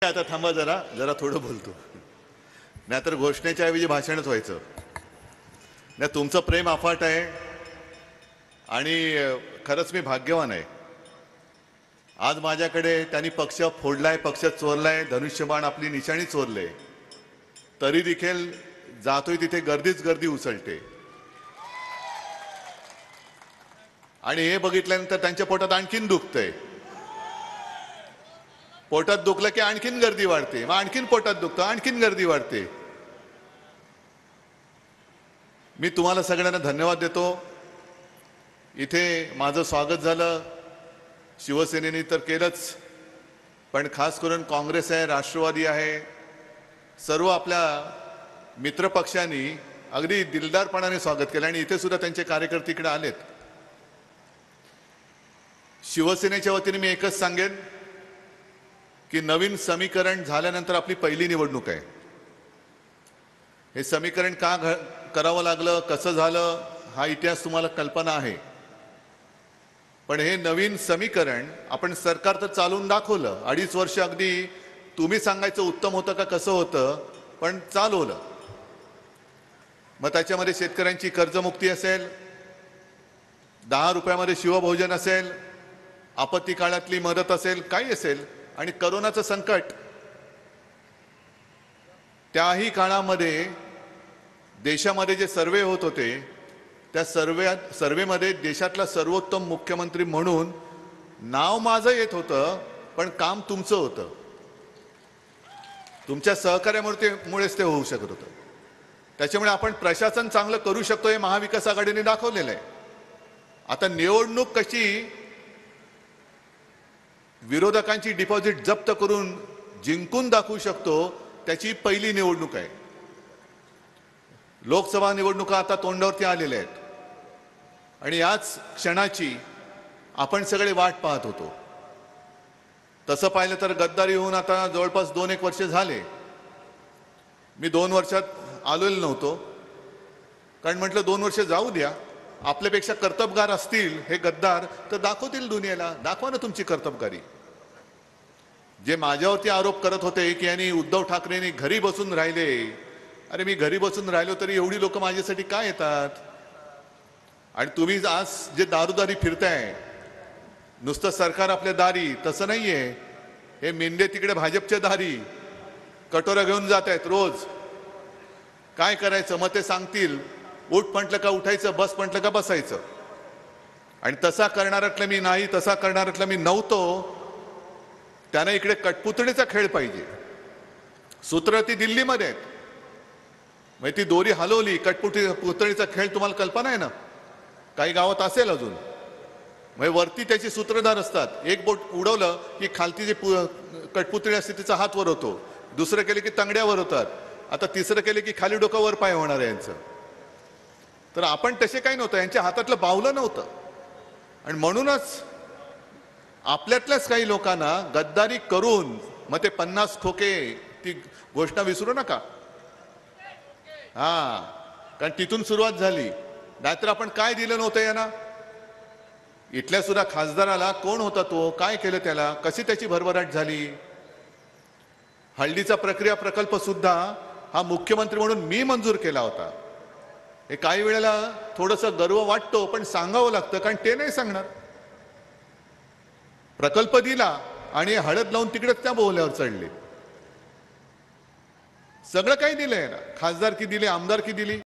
आता थांबा जरा जरा थोडं बोलतो, नाहीतर घोषणेच्या ऐवजी भाषणच व्हायचं. नाही, तुमचं प्रेम अफाट आहे आणि खरंच मी भाग्यवान आहे. आज माझ्याकडे त्यांनी पक्ष फोडलाय, पक्ष चोरलाय, धनुष्यबाण आपली निशाणी चोरले, तरी देखील जातोय तिथे गर्दीच गर्दी उसळते. आणि हे बघितल्यानंतर त्यांच्या पोटात आणखीन दुखतंय. पोटात दुखलं की आणखीन गर्दी वाढते, मग आणखीन पोटात दुखतं, आणखीन गर्दी वाढते. मी तुम्हाला सगळ्यांना धन्यवाद देतो. इथे माझं स्वागत झालं, शिवसेनेने तर केलंच, पण खास करून काँग्रेस आहे, राष्ट्रवादी आहे, सर्व आपल्या मित्रपक्षांनी अगदी दिलदारपणाने स्वागत केलं. आणि इथे सुद्धा त्यांचे कार्यकर्ते इकडे आलेत. शिवसेनेच्या वतीने मी एकच सांगेन की नवीन समीकरण झाल्यानंतर आपली पहिली निवडणूक आहे. हे समीकरण का करावं लागलं, कसं झालं, हा इतिहास तुम्हाला कल्पना आहे. पण हे नवीन समीकरण आपण सरकार तर चालवून दाखवलं. 2.5 वर्ष अगदी तुम्ही सांगायचं उत्तम होतं का कसं होतं, पण चालवलं. मग त्याच्यामध्ये शेतकऱ्यांची कर्जमुक्ती असेल, 10 रुपयामध्ये शिवभोजन असेल, आपत्ती काळातली मदत असेल, काही असेल, आणि करोनाचं संकट, त्याही काळामध्ये देशामध्ये जे सर्वे होत होते त्या सर्वेमध्ये देशातला सर्वोत्तम मुख्यमंत्री म्हणून नाव माझं येत होतं, पण काम तुमचं होतं. तुमच्या सहकार्यामुळेच ते होऊ शकत होतं. त्याच्यामुळे आपण प्रशासन चांगलं करू शकतो हे महाविकास आघाडीने दाखवलेलं आहे. आता निवडणूक कशी विरोधकांची डिपॉझिट जप्त करून जिंकून दाखवू शकतो, त्याची पहिली निवडणूक आहे. लोकसभा निवडणुका आता तोंडावरती आलेल्या आहेत आणि याच क्षणाची आपण सगळे वाट पाहत होतो. तसं पाहिलं तर गद्दारी होऊन आता जवळपास 2-1 वर्ष झाले. मी 2 वर्षात आलेलो नव्हतो, कारण म्हटलं 2 वर्ष जाऊ द्या, आपल्यापेक्षा कर्तबगार असतील हे गद्दार तर दाखवतील दुनियेला, दाखवा ना तुमची कर्तबगारी. जे माझ्यावरती आरोप करत होते की यांनी उद्धव ठाकरेंनी घरी बसून राहिले, अरे मी घरी बसून राहिलो तरी एवढी लोक माझ्यासाठी काय येतात? आणि तुम्ही आज जे दारूदारी फिरताय, नुसतं सरकार आपल्या दारी, तसं नाहीये. हे मेंढे तिकडे भाजपच्या दारी कटोरा घेऊन जात आहेत रोज. काय करायचं मग ते सांगतील. उठ म्हटलं का उठायचं, बस म्हटलं का बसायचं. आणि तसा करणाऱ्यातलं मी नाही, तसा करणाऱ्यातलं मी नव्हतो. त्यानं इकडे कठपुतळीचा खेळ पाहिजे. सूत्र ती दिल्लीमध्ये आहेत, मग ती दोरी हलवली, कठपुतळीचा खेळ तुम्हाला कल्पना आहे ना, काही गावात असेल अजून. मग वरती त्याची सूत्रधार असतात. एक बोट उडवलं की खालती जे कठपुतळी असते तिचा हात वर होतो, दुसरं केले की तंगड्यावर होतात, आता तिसरं केले की खाली डोकं वर पाय होणार आहे यांचं. तर आपण तसे काही नव्हतं, यांच्या हातातलं बावलं नव्हतं. आणि म्हणूनच आपल्यातल्याच काही लोकांना गद्दारी करून मग ते 50 खोके, ती घोषणा विसरू नका. कारण तिथून सुरुवात झाली. नाहीतर आपण काय दिलं नव्हतं यांना. इथल्या सुद्धा खासदाराला कोण होता तो, काय केलं त्याला, कशी त्याची भरभराट झाली. हळदीचा प्रक्रिया प्रकल्प सुद्धा हा मुख्यमंत्री म्हणून मी मंजूर केला होता. हे काही वेळेला थोडंसं गर्व वाटतो, पण सांगावं लागतं, कारण ते नाही सांगणार. प्रकल्प दिला आणि हळद लावून तिकडेच त्या बोहल्यावर चढले. सगळं काही दिलंय ना, खासदारकी दिली, आमदारकी दिली.